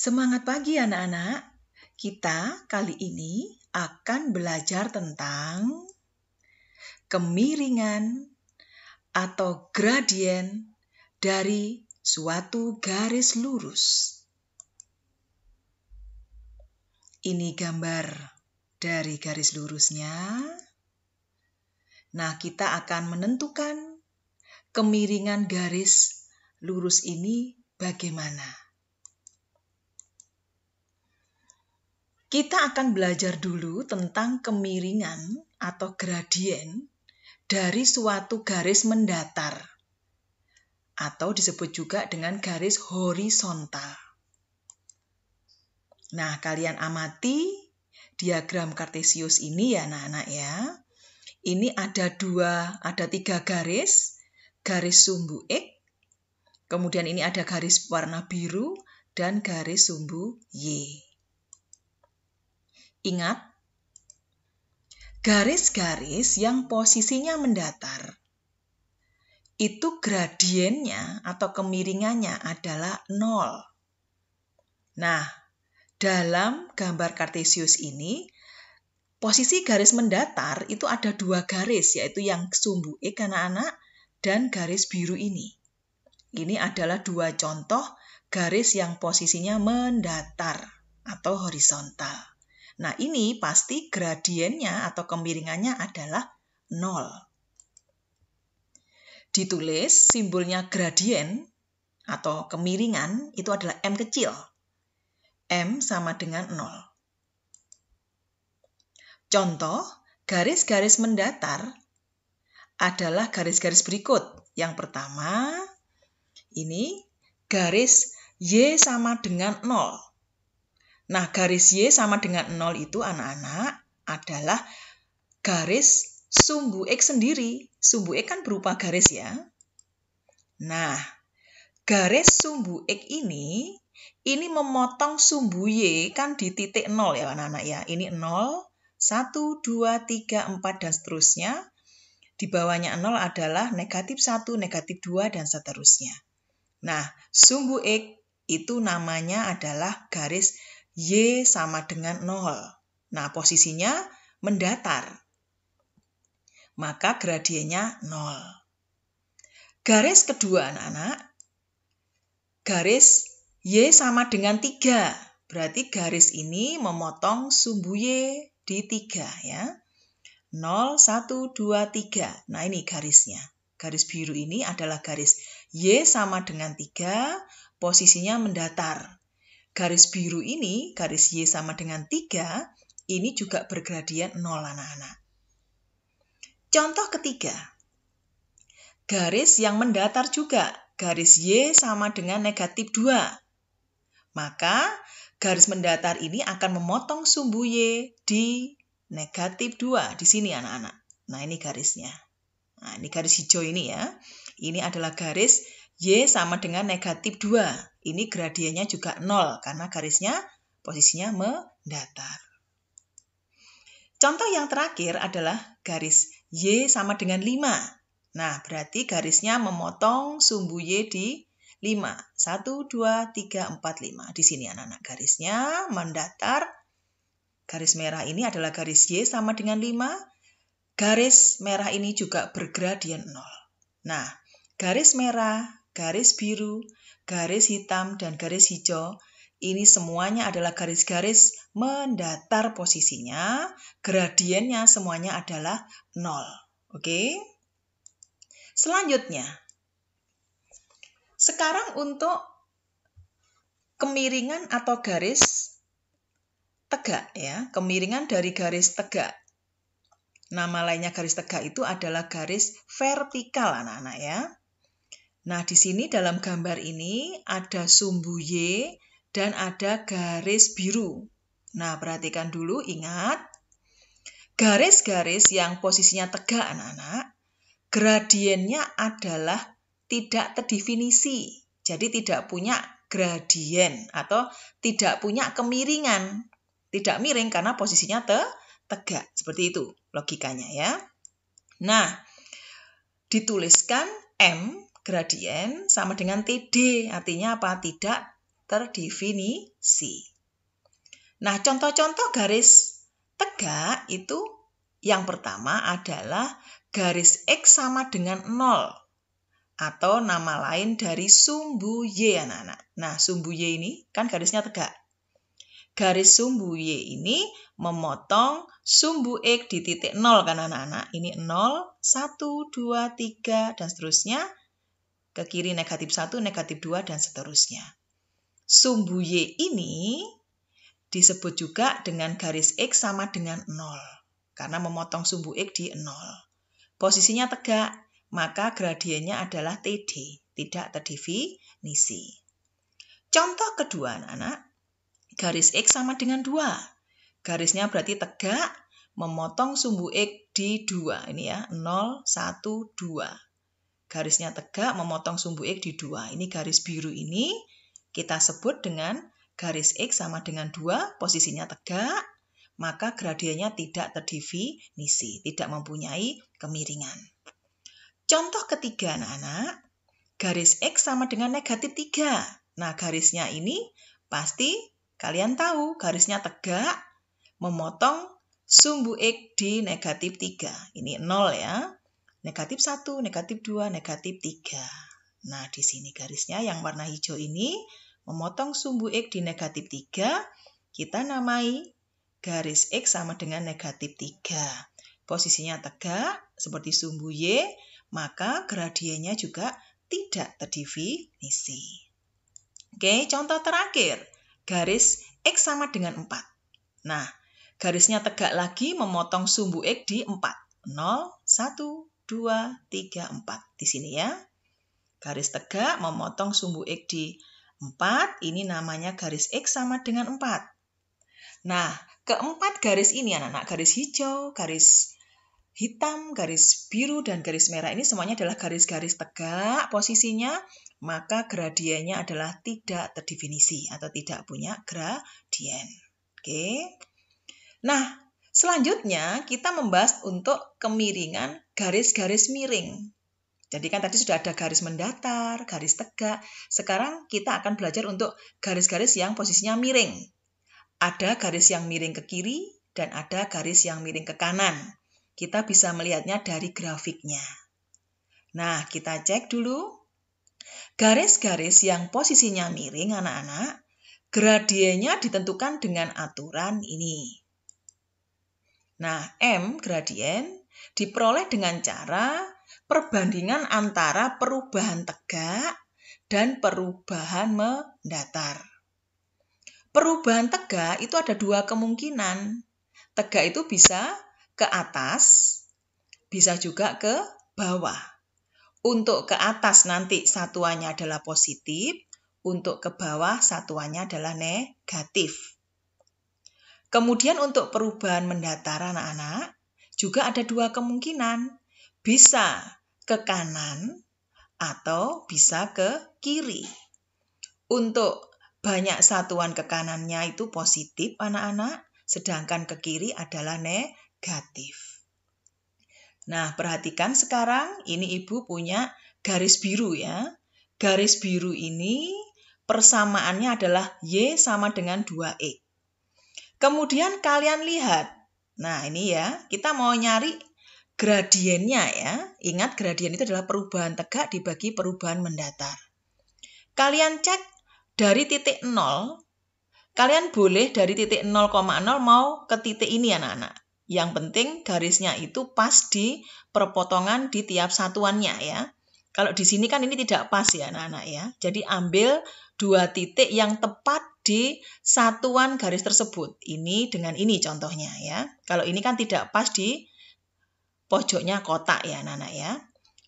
Semangat pagi anak-anak. Kita kali ini akan belajar tentang kemiringan atau gradien dari suatu garis lurus. Ini gambar dari garis lurusnya. Nah, kita akan menentukan kemiringan garis lurus ini bagaimana. Kita akan belajar dulu tentang kemiringan atau gradien dari suatu garis mendatar atau disebut juga dengan garis horizontal. Nah, kalian amati diagram kartesius ini ya anak-anak ya. Ini ada tiga garis, garis sumbu X, kemudian ini ada garis warna biru dan garis sumbu Y. Ingat, garis-garis yang posisinya mendatar, itu gradiennya atau kemiringannya adalah 0. Nah, dalam gambar kartesius ini, posisi garis mendatar itu ada dua garis, yaitu yang sumbu X anak-anak dan garis biru ini. Ini adalah dua contoh garis yang posisinya mendatar atau horizontal. Nah, ini pasti gradiennya atau kemiringannya adalah 0. Ditulis simbolnya gradien atau kemiringan itu adalah M kecil. M sama dengan 0. Contoh, garis-garis mendatar adalah garis-garis berikut. Yang pertama, ini garis Y sama dengan 0. Nah, garis Y sama dengan 0 itu anak-anak adalah garis sumbu X sendiri. Sumbu X kan berupa garis ya. Nah, garis sumbu X ini memotong sumbu Y kan di titik 0 ya anak-anak ya. Ini 0, 1, 2, 3, 4, dan seterusnya. Di bawahnya 0 adalah negatif 1, negatif 2, dan seterusnya. Nah, sumbu X itu namanya adalah garis Y sama dengan 0. Nah, posisinya mendatar. Maka gradiennya 0. Garis kedua anak-anak, garis Y sama dengan 3. Berarti garis ini memotong sumbu Y di 3 ya. 0, 1, 2, 3. Nah, ini garisnya. Garis biru ini adalah garis Y sama dengan 3, posisinya mendatar. Garis biru ini, garis Y sama dengan 3, ini juga bergradien 0 anak-anak. Contoh ketiga, garis yang mendatar juga, garis Y sama dengan negatif 2. Maka garis mendatar ini akan memotong sumbu Y di negatif 2. Di sini anak-anak. Nah, ini garisnya. Nah, ini garis hijau ini ya. Ini adalah garis Y sama dengan negatif 2. Ini gradiennya juga 0 karena garisnya posisinya mendatar. Contoh yang terakhir adalah garis Y sama dengan 5. Nah, berarti garisnya memotong sumbu Y di 5. 1, 2, 3, 4, 5. Di sini anak-anak garisnya mendatar. Garis merah ini adalah garis Y sama dengan 5. Garis merah ini juga bergradien 0. Nah, garis merah, garis biru, garis hitam, dan garis hijau, ini semuanya adalah garis-garis mendatar posisinya. Gradiennya semuanya adalah 0. Oke? Selanjutnya, sekarang untuk kemiringan atau garis tegak ya. Kemiringan dari garis tegak. Nama lainnya garis tegak itu adalah garis vertikal anak-anak ya. Nah, di sini dalam gambar ini ada sumbu Y dan ada garis biru. Nah, perhatikan dulu, ingat. Garis-garis yang posisinya tegak anak-anak, gradiennya adalah tidak terdefinisi. Jadi tidak punya gradien atau tidak punya kemiringan. Tidak miring karena posisinya tegak. Seperti itu logikanya ya. Nah, dituliskan M gradien sama dengan TD. Artinya apa? Tidak terdefinisi. Nah, contoh-contoh garis tegak itu yang pertama adalah garis X sama dengan 0 atau nama lain dari sumbu Y, anak-anak. Nah, sumbu Y ini kan garisnya tegak. Garis sumbu Y ini memotong sumbu X di titik 0 kan anak-anak. Ini 0, 1, 2, 3, dan seterusnya. Ke kiri negatif 1, negatif 2, dan seterusnya. Sumbu Y ini disebut juga dengan garis X sama dengan 0. Karena memotong sumbu X di 0. Posisinya tegak, maka gradiennya adalah TD, tidak terdefinisi. Contoh kedua, anak-anak. Garis X sama dengan 2. Garisnya berarti tegak, memotong sumbu X di 2. Ini ya, 0, 1, 2. Garisnya tegak, memotong sumbu X di 2. Ini garis biru ini kita sebut dengan garis X sama dengan 2, posisinya tegak, maka gradiennya tidak terdefinisi, tidak mempunyai kemiringan. Contoh ketiga, anak-anak, garis X sama dengan negatif 3. Nah, garisnya ini pasti kalian tahu, garisnya tegak, memotong sumbu X di negatif 3. Ini 0 ya, negatif 1, negatif 2, negatif 3. Nah, di sini garisnya yang warna hijau ini, memotong sumbu X di negatif 3, kita namai garis X sama dengan negatif 3. Posisinya tegak, seperti sumbu Y, maka gradiennya juga tidak terdefinisi. Oke, contoh terakhir, garis X sama dengan 4. Nah, garisnya tegak lagi, memotong sumbu X di 4. 0, 1, 2, 3, 4. Di sini ya, garis tegak, memotong sumbu X di 4, ini namanya garis X sama dengan 4. Nah, keempat garis ini anak-anak, garis hijau, garis hitam, garis biru, dan garis merah ini semuanya adalah garis-garis tegak posisinya, maka gradiennya adalah tidak terdefinisi atau tidak punya gradien. Oke. Nah, selanjutnya kita membahas untuk kemiringan garis-garis miring. Jadi kan tadi sudah ada garis mendatar, garis tegak. Sekarang kita akan belajar untuk garis-garis yang posisinya miring. Ada garis yang miring ke kiri dan ada garis yang miring ke kanan. Kita bisa melihatnya dari grafiknya. Nah, kita cek dulu. Garis-garis yang posisinya miring, anak-anak, gradiennya ditentukan dengan aturan ini. Nah, M gradien diperoleh dengan cara perbandingan antara perubahan tegak dan perubahan mendatar. Perubahan tegak itu ada dua kemungkinan. Tegak itu bisa ke atas, bisa juga ke bawah. Untuk ke atas nanti satuannya adalah positif, untuk ke bawah satuannya adalah negatif. Kemudian untuk perubahan mendatar anak-anak, juga ada dua kemungkinan. Bisa ke kanan atau bisa ke kiri. Untuk banyak satuan ke kanannya itu positif anak-anak, sedangkan ke kiri adalah negatif. Nah, perhatikan sekarang, ini Ibu punya garis biru ya. Garis biru ini persamaannya adalah Y sama dengan 2X. Kemudian kalian lihat, nah ini ya, kita mau nyari gradiennya ya. Ingat gradien itu adalah perubahan tegak dibagi perubahan mendatar. Kalian cek dari titik 0, kalian boleh dari titik 0,0 mau ke titik ini anak-anak. Yang penting garisnya itu pas di perpotongan di tiap satuannya ya. Kalau di sini kan ini tidak pas ya anak-anak ya. Jadi ambil dua titik yang tepat di satuan garis tersebut. Ini dengan ini contohnya ya. Kalau ini kan tidak pas di pojoknya kotak ya anak-anak ya.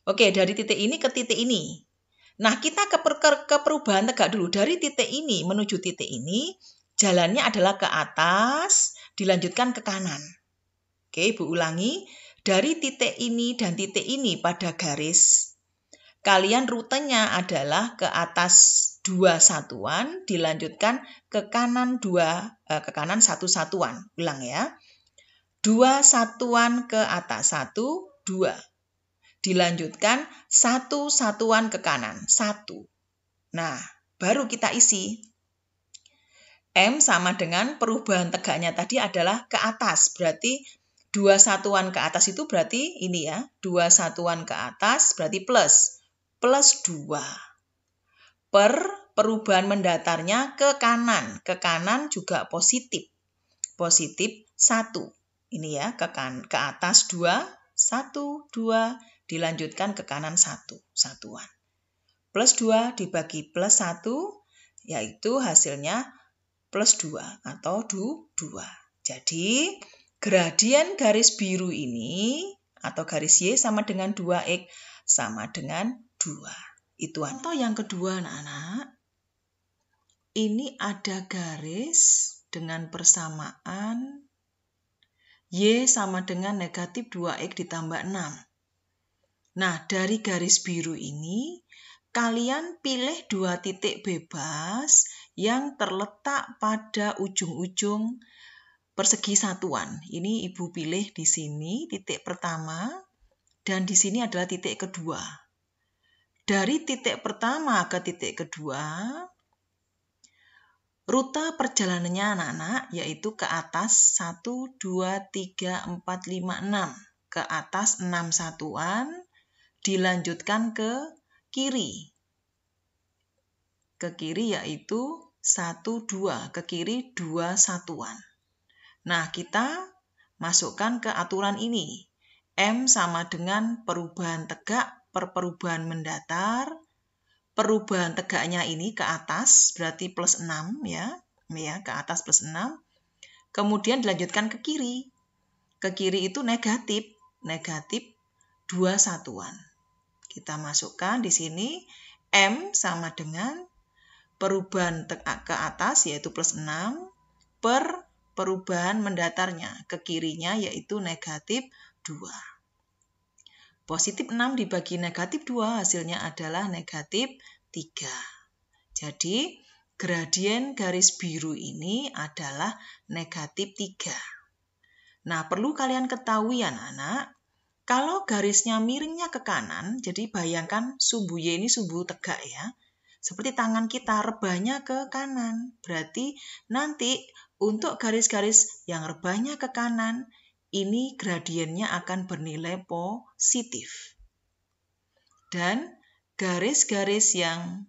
Oke, dari titik ini ke titik ini. Nah, kita ke perubahan tegak dulu. Dari titik ini menuju titik ini, jalannya adalah ke atas, dilanjutkan ke kanan. Oke, Ibu ulangi. Dari titik ini dan titik ini pada garis, kalian rutenya adalah ke atas 2 satuan, dilanjutkan ke kanan satu satuan. Ulang ya. 2 satuan ke atas, 1, 2. Dilanjutkan 1 satuan ke kanan, 1. Nah, baru kita isi. M sama dengan perubahan tegaknya tadi adalah ke atas. Berarti 2 satuan ke atas itu berarti ini ya. 2 satuan ke atas berarti plus. Plus 2. Per perubahan mendatarnya ke kanan. Ke kanan juga positif. Positif 1. Ini ya, ke atas 2, 1, 2, dilanjutkan ke kanan 1, satuan. Plus 2 dibagi plus 1, yaitu hasilnya plus 2 atau 2. Jadi, gradien garis biru ini atau garis Y sama dengan 2X sama dengan 2. Itu contoh yang kedua, anak-anak. Ini ada garis dengan persamaan Y sama dengan negatif 2X ditambah 6. Nah, dari garis biru ini, kalian pilih 2 titik bebas yang terletak pada ujung-ujung persegi satuan. Ini Ibu pilih di sini titik pertama, dan di sini adalah titik kedua. Dari titik pertama ke titik kedua, rute perjalanannya anak-anak yaitu ke atas 1, 2, 3, 4, 5, 6. Ke atas 6 satuan, dilanjutkan ke kiri. Ke kiri yaitu 1, 2. Ke kiri 2 satuan. Nah, kita masukkan ke aturan ini. M sama dengan perubahan tegak per perubahan mendatar. Perubahan tegaknya ini ke atas, berarti plus 6 ya. Ke atas plus 6. Kemudian dilanjutkan ke kiri. Ke kiri itu negatif 2 satuan. Kita masukkan di sini M sama dengan perubahan tegak ke atas yaitu plus 6 per perubahan mendatarnya ke kirinya yaitu negatif 2. Positif 6 dibagi negatif 2 hasilnya adalah negatif 3. Jadi gradien garis biru ini adalah negatif 3. Nah, perlu kalian ketahui anak-anak, kalau garisnya miringnya ke kanan, jadi bayangkan sumbu Y ini sumbu tegak ya. Seperti tangan kita, rebahnya ke kanan. Berarti nanti untuk garis-garis yang rebahnya ke kanan, ini gradiennya akan bernilai positif. Dan garis-garis yang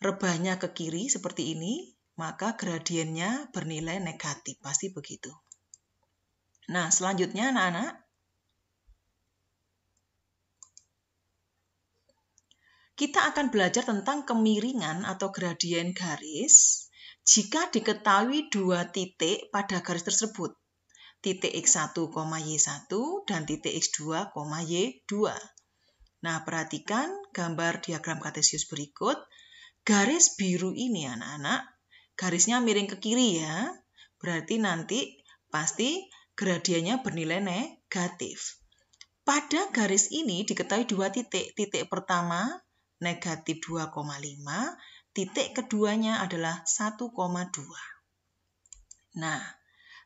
rebahnya ke kiri seperti ini, maka gradiennya bernilai negatif. Pasti begitu. Nah, selanjutnya anak-anak, kita akan belajar tentang kemiringan atau gradien garis jika diketahui 2 titik pada garis tersebut. Titik X1, Y1 dan titik X2, Y2. Nah, perhatikan gambar diagram kartesius berikut. Garis biru ini anak-anak, garisnya miring ke kiri ya. Berarti nanti pasti gradiennya bernilai negatif. Pada garis ini diketahui 2 titik. Titik pertama negatif 2,5, titik keduanya adalah 1,2. Nah,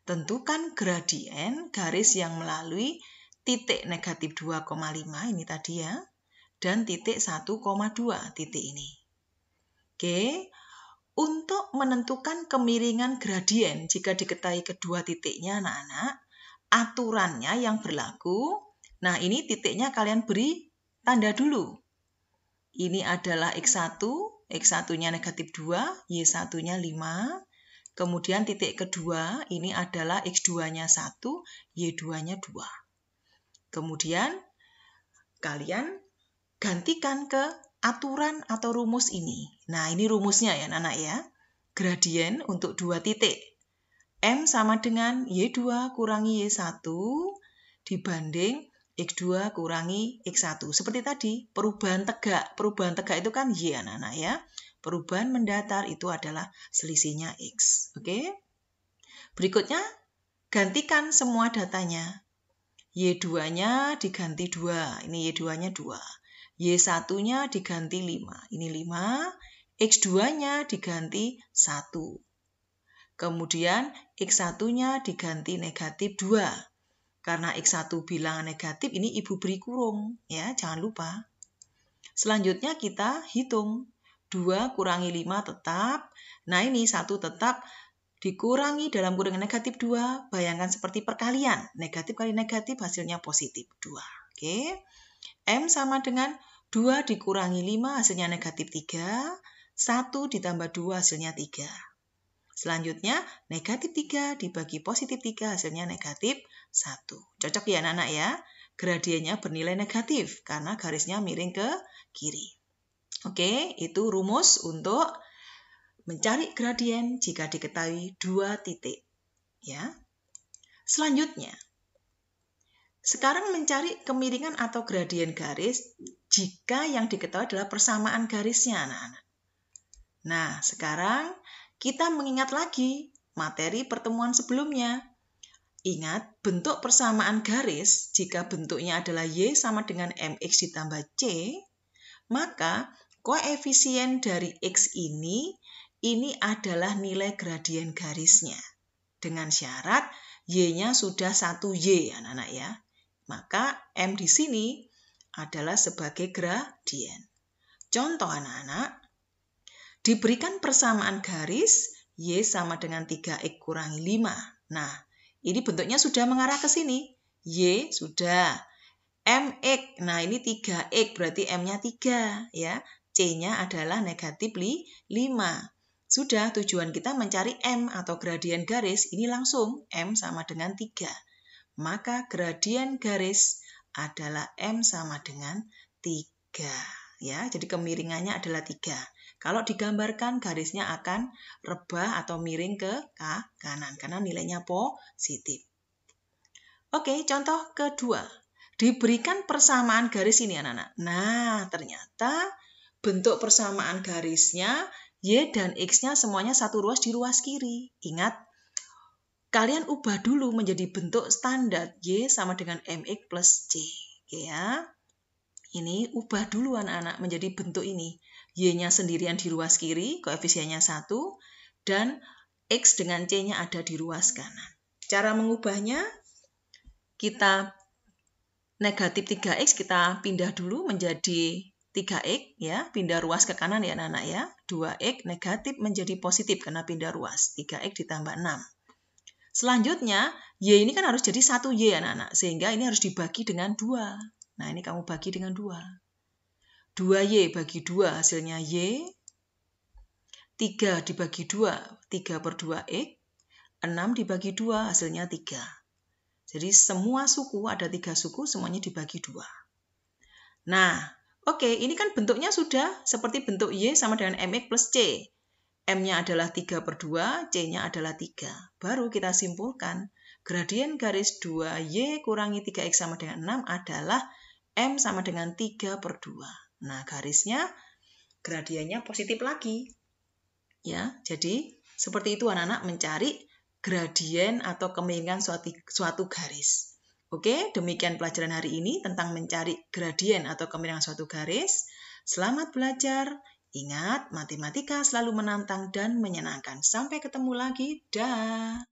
tentukan gradien garis yang melalui titik negatif 2,5 ini tadi ya, dan titik 1,2 titik ini. Oke, untuk menentukan kemiringan gradien jika diketahui kedua titiknya anak-anak, aturannya yang berlaku, nah ini titiknya kalian beri tanda dulu. Ini adalah X1, X1-nya negatif 2, Y1-nya 5. Kemudian titik kedua, ini adalah X2-nya 1, Y2-nya 2. Kemudian, kalian gantikan ke aturan atau rumus ini. Nah, ini rumusnya ya, anak-anak ya. Gradien untuk 2 titik. M sama dengan Y2 kurangi Y1 dibanding X2 kurangi X1. Seperti tadi, perubahan tegak. Perubahan tegak itu kan Y, anak-anak ya. Perubahan mendatar itu adalah selisihnya X. Oke? Berikutnya, gantikan semua datanya. Y2-nya diganti 2. Ini Y2-nya 2. Y1-nya diganti 5. Ini 5. X2-nya diganti 1. Kemudian X1-nya diganti negatif 2. Karena X1 bilangan negatif, ini Ibu beri kurung. Ya, jangan lupa. Selanjutnya kita hitung. 2 kurangi 5 tetap. Nah ini 1 tetap dikurangi dalam kurungan negatif 2. Bayangkan seperti perkalian. Negatif kali negatif hasilnya positif 2. Oke. M sama dengan 2 dikurangi 5 hasilnya negatif 3. 1 ditambah 2 hasilnya 3. Selanjutnya negatif 3 dibagi positif 3 hasilnya negatif 1. Cocok ya anak-anak ya. Gradiennya bernilai negatif karena garisnya miring ke kiri. Oke, itu rumus untuk mencari gradien jika diketahui 2 titik. Ya. Selanjutnya, sekarang mencari kemiringan atau gradien garis jika yang diketahui adalah persamaan garisnya, anak-anak. Nah, sekarang kita mengingat lagi materi pertemuan sebelumnya. Ingat, bentuk persamaan garis, jika bentuknya adalah Y sama dengan MX ditambah C, maka koefisien dari X ini adalah nilai gradien garisnya. Dengan syarat Y-nya sudah 1Y, anak-anak ya. Maka M di sini adalah sebagai gradien. Contoh anak-anak, diberikan persamaan garis Y sama dengan 3X kurangi 5. Nah, ini bentuknya sudah mengarah ke sini. Y sudah. MX, nah ini 3X berarti M-nya 3 ya. C-nya adalah negatif 5. Sudah, tujuan kita mencari M atau gradien garis, ini langsung M sama dengan 3. Maka gradien garis adalah M sama dengan 3. Ya, jadi kemiringannya adalah 3. Kalau digambarkan garisnya akan rebah atau miring ke kanan karena nilainya positif. Oke, contoh kedua. Diberikan persamaan garis ini anak-anak. Nah, ternyata bentuk persamaan garisnya Y dan X-nya semuanya satu ruas di ruas kiri. Ingat, kalian ubah dulu menjadi bentuk standar Y sama dengan MX plus C. Oke ya. Ini ubah dulu anak-anak menjadi bentuk ini. Y-nya sendirian di ruas kiri, koefisiennya 1, dan X dengan C-nya ada di ruas kanan. Cara mengubahnya, kita negatif 3X kita pindah dulu menjadi 3X, ya, pindah ruas ke kanan ya anak-anak ya. 2X negatif menjadi positif karena pindah ruas. 3X ditambah 6. Selanjutnya, Y ini kan harus jadi 1Y anak-anak. Sehingga ini harus dibagi dengan 2. Nah, ini kamu bagi dengan 2. 2Y bagi 2 hasilnya Y. 3 dibagi 2, 3 per 2X. 6 dibagi 2 hasilnya 3. Jadi semua suku, ada 3 suku, semuanya dibagi 2. Nah, oke, ini kan bentuknya sudah seperti bentuk Y sama dengan MX plus C. M-nya adalah 3 per 2, C-nya adalah 3. Baru kita simpulkan, gradien garis 2Y kurangi 3X sama dengan 6 adalah M sama dengan 3 per 2. Nah, garisnya, gradiennya positif lagi. Ya, jadi seperti itu anak-anak mencari gradien atau kemiringan suatu garis. Oke, demikian pelajaran hari ini tentang mencari gradien atau kemiringan suatu garis. Selamat belajar. Ingat, matematika selalu menantang dan menyenangkan. Sampai ketemu lagi. Dah.